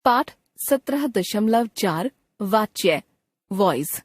पाठ 17.4 वाच्य वॉइस।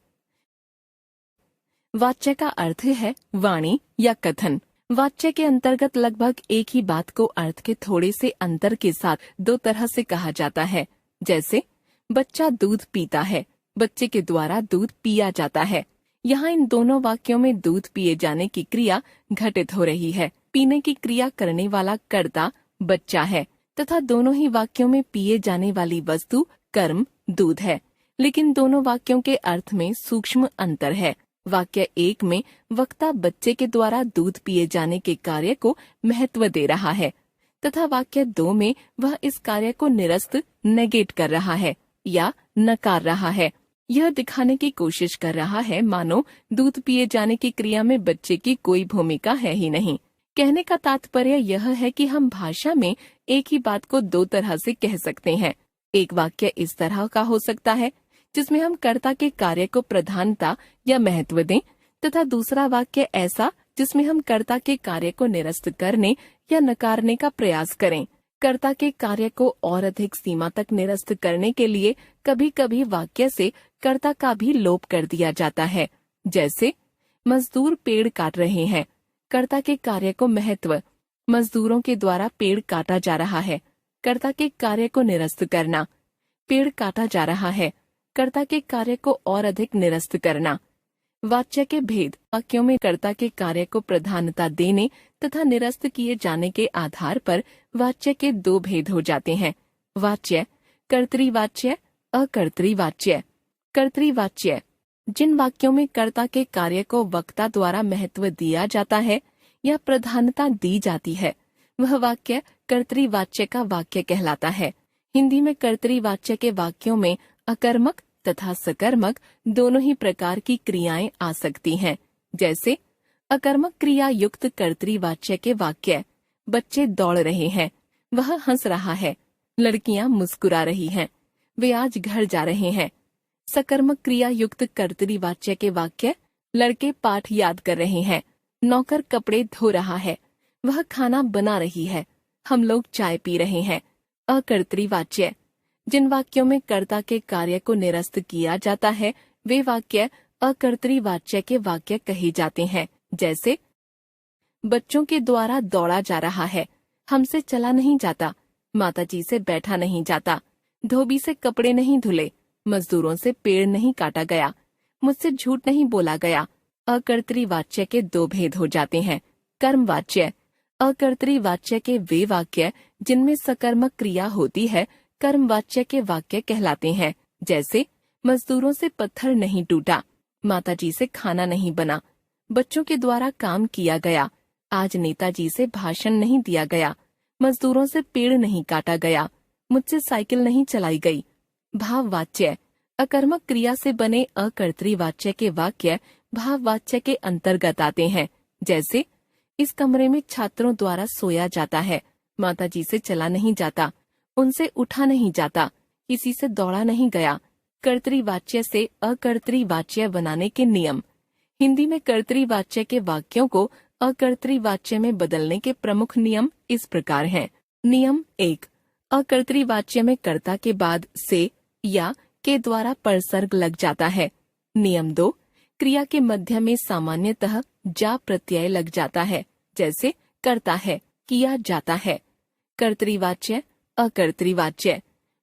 वाच्य का अर्थ है वाणी या कथन। वाच्य के अंतर्गत लगभग एक ही बात को अर्थ के थोड़े से अंतर के साथ दो तरह से कहा जाता है। जैसे बच्चा दूध पीता है, बच्चे के द्वारा दूध पिया जाता है। यहाँ इन दोनों वाक्यों में दूध पिए जाने की क्रिया घटित हो रही है। पीने की क्रिया करने वाला कर्ता बच्चा है तथा दोनों ही वाक्यों में पिए जाने वाली वस्तु कर्म दूध है। लेकिन दोनों वाक्यों के अर्थ में सूक्ष्म अंतर है। वाक्य 1 में वक्ता बच्चे के द्वारा दूध पिए जाने के कार्य को महत्व दे रहा है तथा वाक्य 2 में वह इस कार्य को निरस्त नेगेट कर रहा है या नकार रहा है। यह दिखाने की कोशिश कर रहा है मानो दूध पिए जाने की क्रिया में बच्चे की कोई भूमिका है ही नहीं। कहने का तात्पर्य यह है कि हम भाषा में एक ही बात को दो तरह से कह सकते हैं। एक वाक्य इस तरह का हो सकता है जिसमें हम कर्ता के कार्य को प्रधानता या महत्व दें तथा दूसरा वाक्य ऐसा जिसमें हम कर्ता के कार्य को निरस्त करने या नकारने का प्रयास करें। कर्ता के कार्य को और अधिक सीमा तक निरस्त करने के लिए कभी कभी वाक्य से कर्ता का भी लोप कर दिया जाता है। जैसे मजदूर पेड़ काट रहे हैं, कर्ता के कार्य को महत्व, मजदूरों के द्वारा पेड़ काटा जा रहा है। कर्ता के कार्य को निरस्त करना, पेड़ काटा जा रहा है, कर्ता के कार्य को और अधिक निरस्त करना। वाच्य के भेद वाक्यों में कर्ता के कार्य को प्रधानता देने तथा निरस्त किए जाने के आधार पर वाच्य के दो भेद हो जाते हैं। वाच्य कर्तृवाच्य, अकर्तृवाच्य। कर्तृवाच्य जिन वाक्यों में कर्ता के कार्य को वक्ता द्वारा महत्व दिया जाता है या प्रधानता दी जाती है, वह वाक्य कर्तृवाच्य का वाक्य कहलाता है। हिंदी में कर्तृवाच्य के वाक्यों में अकर्मक तथा सकर्मक दोनों ही प्रकार की क्रियाएं आ सकती हैं। जैसे अकर्मक क्रिया युक्त कर्तृवाच्य के वाक्य, बच्चे दौड़ रहे हैं, वह हंस रहा है, लड़कियां मुस्कुरा रही हैं, वे आज घर जा रहे हैं। सकर्मक क्रिया युक्त कर्तृवाच्य के वाक्य, लड़के पाठ याद कर रहे हैं, नौकर कपड़े धो रहा है, वह खाना बना रही है, हम लोग चाय पी रहे हैं। अकर्तृवाच्य जिन वाक्यों में कर्ता के कार्य को निरस्त किया जाता है वे वाक्य अकर्तृवाच्य के वाक्य कहे जाते हैं। जैसे बच्चों के द्वारा दौड़ा जा रहा है, हमसे चला नहीं जाता, माताजी से बैठा नहीं जाता, धोबी से कपड़े नहीं धुले, मजदूरों से पेड़ नहीं काटा गया, मुझसे झूठ नहीं बोला गया। अकर्तृवाच्य के दो भेद हो जाते हैं। कर्मवाच्य अकर्तृवाच्य के वे वाक्य जिनमें सकर्मक क्रिया होती है कर्मवाच्य के वाक्य कहलाते हैं। जैसे मजदूरों से पत्थर नहीं टूटा, माताजी से खाना नहीं बना, बच्चों के द्वारा काम किया गया, आज नेताजी से भाषण नहीं दिया गया, मजदूरों से पेड़ नहीं काटा गया, मुझसे साइकिल नहीं चलाई गई। भाववाच्य अकर्मक क्रिया से बने अकर्तृवाच्य के वाक्य भाववाच्य के अंतर्गत आते हैं। जैसे इस कमरे में छात्रों द्वारा सोया जाता है, माताजी से चला नहीं जाता, उनसे उठा नहीं जाता, किसी से दौड़ा नहीं गया। कर्तृवाच्य से अकर्तृवाच्य बनाने के नियम। हिंदी में कर्तृवाच्य के वाक्यों को अकर्तृवाच्य में बदलने के प्रमुख नियम इस प्रकार हैं। नियम 1, अकर्तृवाच्य में कर्ता के बाद से या के द्वारा परसर्ग लग जाता है। नियम 2, क्रिया के मध्य में सामान्यतः जा प्रत्यय लग जाता है। जैसे करता है, किया जाता है। कर्तृवाच्य अकर्तृवाच्य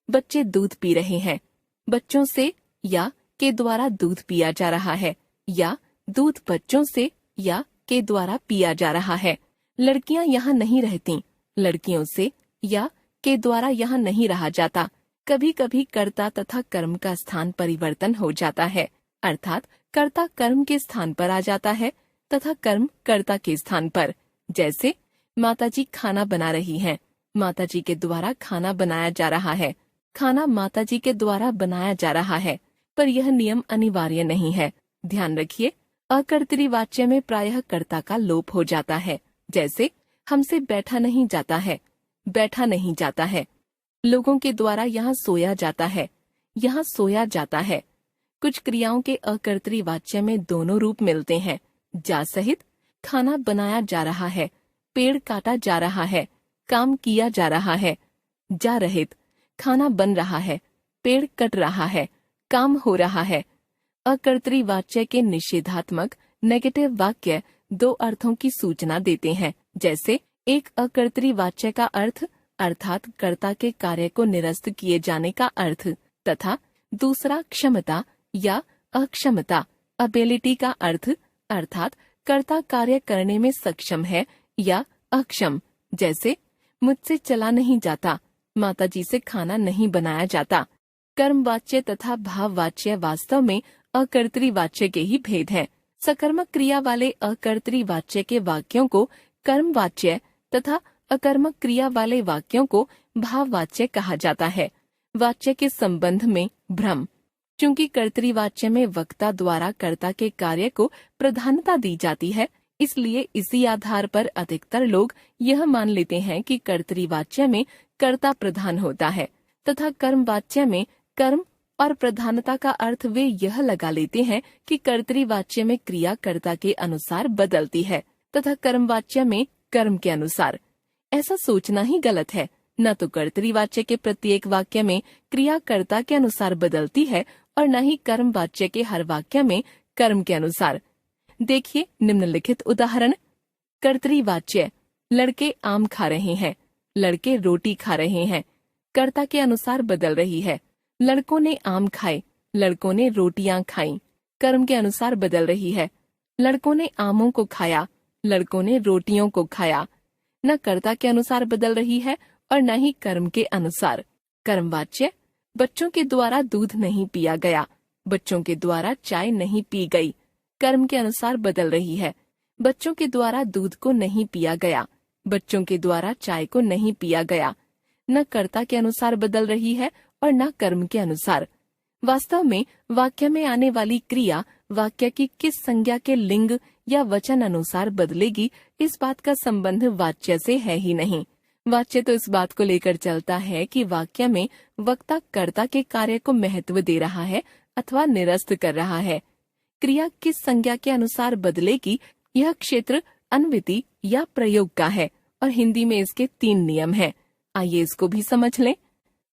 बच्चे दूध पी रहे हैं, बच्चों से या के द्वारा दूध पिया जा रहा है या दूध बच्चों से या के द्वारा पिया जा रहा है। लड़कियां यहाँ नहीं रहती, लड़कियों से या के द्वारा यहाँ नहीं रहा जाता। कभी कभी कर्ता तथा कर्म का स्थान परिवर्तन हो जाता है, अर्थात कर्ता कर्म के स्थान पर आ जाता है तथा कर्म कर्ता के स्थान पर। जैसे माताजी खाना बना रही हैं, माताजी के द्वारा खाना बनाया जा रहा है, खाना माताजी के द्वारा बनाया जा रहा है। पर यह नियम अनिवार्य नहीं है। ध्यान रखिए, अकर्तृवाच्य में प्रायः कर्ता का लोप हो जाता है। जैसे हमसे बैठा नहीं जाता है, बैठा नहीं जाता है। लोगों के द्वारा यहाँ सोया जाता है, यहाँ सोया जाता है। कुछ क्रियाओं के अकर्तृवाच्य में दोनों रूप मिलते हैं। जा सहित खाना बनाया जा रहा है, पेड़ काटा जा रहा है, काम किया जा रहा है। जा रहित खाना बन रहा है, पेड़ कट रहा है, काम हो रहा है। अकर्तरी वाच्य के निषेधात्मक नेगेटिव वाक्य दो अर्थों की सूचना देते हैं, जैसे एक अकर्तरी वाच्य का अर्थ अर्थात कर्ता के कार्य को निरस्त किए जाने का अर्थ, तथा दूसरा क्षमता या अक्षमता एबिलिटी का अर्थ अर्थात कर्ता कार्य करने में सक्षम है या अक्षम, जैसे मुझसे चला नहीं जाता, माताजी से खाना नहीं बनाया जाता। कर्मवाच्य तथा भाववाच्य वास्तव में अकर्तरी वाच्य के ही भेद हैं। सकर्मक क्रिया वाले अकर्तरी वाच्य के वाक्यों को कर्मवाच्य तथा अकर्मक क्रिया वाले वाक्यों को भाववाच्य कहा जाता है। वाच्य के संबंध में भ्रम। चूंकि कर्तरी वाच्य में वक्ता द्वारा कर्ता के कार्य को प्रधानता दी जाती है, इसलिए इसी आधार पर अधिकतर लोग यह मान लेते हैं कि कर्तरी वाच्य में कर्ता प्रधान होता है तथा कर्म वाच्य में कर्म और प्रधानता का अर्थ वे यह लगा लेते हैं कि कर्तरी वाच्य में क्रिया कर्ता के अनुसार बदलती है तथा कर्म वाच्य में कर्म के अनुसार। ऐसा सोचना ही गलत है। न तो कर्तरी वाच्य के प्रत्येक वाक्य में क्रिया कर्ता के अनुसार बदलती है और न ही कर्म वाच्य के हर वाक्य में कर्म के अनुसार। देखिए निम्नलिखित उदाहरण। कर्तरी वाच्य, लड़के आम खा रहे हैं, लड़के रोटी खा रहे हैं, कर्ता के अनुसार बदल रही है। लड़कों ने आम खाए, लड़कों ने रोटियां खाईं, कर्म के अनुसार बदल रही है। लड़कों ने आमों को खाया, लड़कों ने रोटियों को खाया। न कर्ता के अनुसार बदल रही है और न ही कर्म के अनुसार। कर्मवाच्य, बच्चों के द्वारा दूध नहीं पिया गया, बच्चों के द्वारा चाय नहीं पी गई, कर्म के अनुसार बदल रही है। बच्चों के द्वारा दूध को नहीं पिया गया, बच्चों के द्वारा चाय को नहीं पिया गया। न कर्ता के अनुसार बदल रही है और न कर्म के अनुसार। वास्तव में वाक्य में आने वाली क्रिया वाक्य की किस संज्ञा के लिंग या वचन अनुसार बदलेगी, इस बात का संबंध वाच्य से है ही नहीं। वाच्य तो इस बात को लेकर चलता है कि वाक्य में वक्ता कर्ता के कार्य को महत्व दे रहा है अथवा निरस्त कर रहा है। क्रिया किस संज्ञा के अनुसार बदलेगी, यह क्षेत्र अन्विति या प्रयोग का है और हिंदी में इसके 3 नियम हैं। आइए इसको भी समझ लें।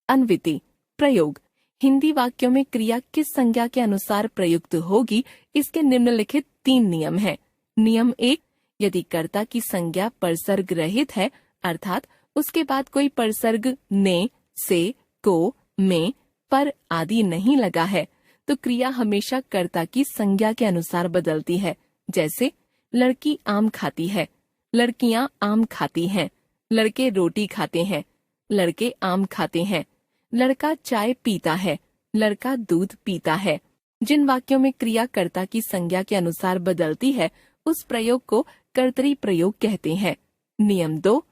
अन्विति, प्रयोग। हिंदी वाक्यों में क्रिया किस संज्ञा के अनुसार प्रयुक्त होगी, इसके निम्नलिखित 3 नियम हैं। नियम 1, यदि कर्ता की संज्ञा परसर्ग रहित है अर्थात उसके बाद कोई परसर्ग ने, से, को, में, पर आदि नहीं लगा है, तो क्रिया हमेशा कर्ता की संज्ञा के अनुसार बदलती है। जैसे लड़की आम खाती है, लड़कियां आम खाती हैं, लड़के रोटी खाते हैं, लड़के आम खाते हैं, लड़का चाय पीता है, लड़का दूध पीता है। जिन वाक्यों में क्रिया कर्ता की संज्ञा के अनुसार बदलती है उस प्रयोग को कर्तरी प्रयोग कहते हैं। नियम 2,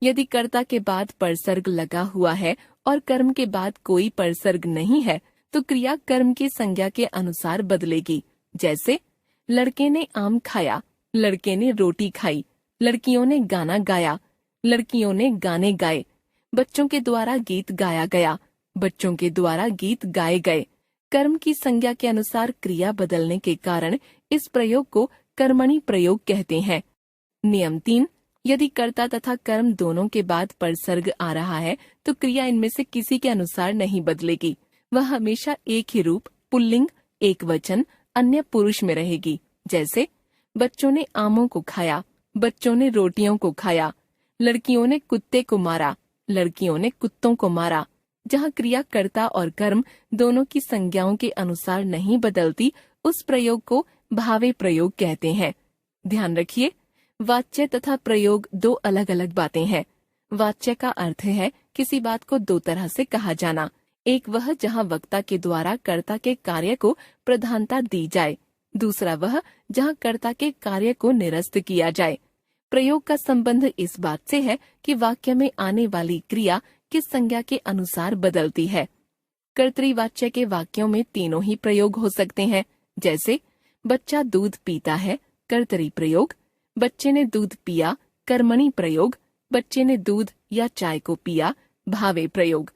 यदि कर्ता के बाद परसर्ग लगा हुआ है और कर्म के बाद कोई परसर्ग नहीं है तो क्रिया कर्म की संज्ञा के अनुसार बदलेगी। जैसे लड़के ने आम खाया, लड़के ने रोटी खाई, लड़कियों ने गाना गाया, लड़कियों ने गाने गाए, बच्चों के द्वारा गीत गाया गया, बच्चों के द्वारा गीत गाए गए। कर्म की संज्ञा के अनुसार क्रिया बदलने के कारण इस प्रयोग को कर्मणि प्रयोग कहते हैं। नियम 3, यदि कर्ता तथा कर्म दोनों के बाद परसर्ग आ रहा है तो क्रिया इनमें से किसी के अनुसार नहीं बदलेगी। वह हमेशा एक ही रूप, पुल्लिंग, एक वचन, अन्य पुरुष में रहेगी। जैसे बच्चों ने आमों को खाया, बच्चों ने रोटियों को खाया, लड़कियों ने कुत्ते को मारा, लड़कियों ने कुत्तों को मारा। जहाँ क्रिया कर्ता और कर्म दोनों की संज्ञाओं के अनुसार नहीं बदलती उस प्रयोग को भावे प्रयोग कहते हैं। ध्यान रखिए, वाच्य तथा प्रयोग 2 अलग अलग बातें हैं। वाच्य का अर्थ है किसी बात को 2 तरह से कहा जाना। एक वह जहाँ वक्ता के द्वारा कर्ता के कार्य को प्रधानता दी जाए, दूसरा वह जहाँ कर्ता के कार्य को निरस्त किया जाए। प्रयोग का संबंध इस बात से है कि वाक्य में आने वाली क्रिया किस संज्ञा के अनुसार बदलती है। कर्तृवाच्य के वाक्यों में तीनों ही प्रयोग हो सकते हैं, जैसे बच्चा दूध पीता है, कर्तरी प्रयोग, बच्चे ने दूध पिया, कर्मणि प्रयोग, बच्चे ने दूध या चाय को पिया, भावे प्रयोग।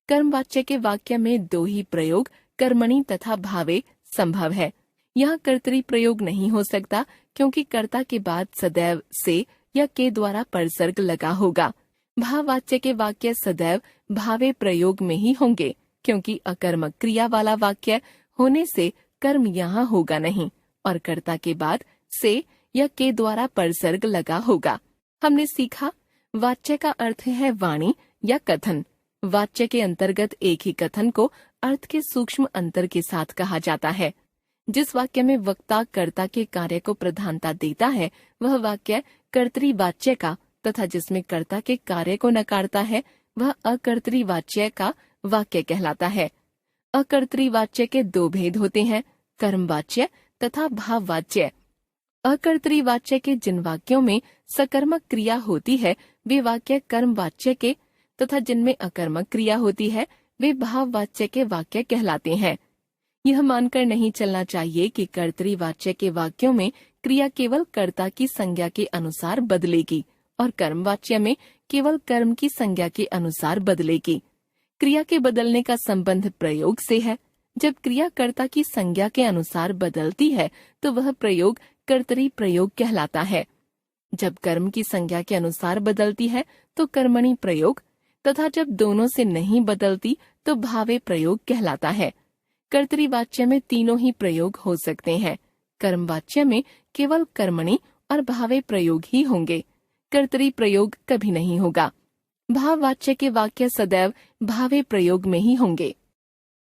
कर्मवाच्य के वाक्य में 2 ही प्रयोग कर्मणि तथा भावे संभव है। यहाँ कर्तरी प्रयोग नहीं हो सकता क्योंकि कर्ता के बाद सदैव से या के द्वारा परसर्ग लगा होगा। भाववाच्य के वाक्य सदैव भावे प्रयोग में ही होंगे, क्योंकि अकर्मक क्रिया वाला वाक्य होने से कर्म यहाँ होगा नहीं और कर्ता के बाद से या के द्वारा परसर्ग लगा होगा। हमने सीखा वाच्य का अर्थ है वाणी या कथन। वाच्य के अंतर्गत एक ही कथन को अर्थ के सूक्ष्म अंतर के साथ कहा जाता है। जिस वाक्य में वक्ता कर्ता के कार्य को प्रधानता देता है वह वाक्य कर्तृवाच्य का, तथा जिसमें कर्ता के कार्य को नकारता है वह अकर्तृवाच्य का वाक्य कहलाता है। अकर्तृवाच्य के दो भेद होते हैं, कर्मवाच्य तथा भाववाच्य। अकर्तृवाच्य के जिन वाक्यों में सकर्मक क्रिया होती है वे वाक्य कर्मवाच्य के, तथा जिनमें अकर्मक क्रिया होती है वे भाववाच्य के वाक्य कहलाते हैं। यह मानकर नहीं चलना चाहिए कि कर्तृवाच्य के वाक्यों में क्रिया केवल कर्ता की संज्ञा के अनुसार बदलेगी और कर्मवाच्य में केवल कर्म की संज्ञा के अनुसार बदलेगी। क्रिया के बदलने का संबंध प्रयोग से है। जब क्रिया कर्ता की संज्ञा के अनुसार बदलती है तो वह प्रयोग कर्तरी प्रयोग कहलाता है। जब कर्म की संज्ञा के अनुसार बदलती है तो कर्मणि प्रयोग, तथा जब दोनों से नहीं बदलती तो भावे प्रयोग कहलाता है। कर्तृवाच्य में तीनों ही प्रयोग हो सकते हैं। कर्मवाच्य में केवल कर्मणि और भावे प्रयोग ही होंगे, कर्तरी प्रयोग कभी नहीं होगा। भाववाच्य के वाक्य सदैव भावे प्रयोग में ही होंगे।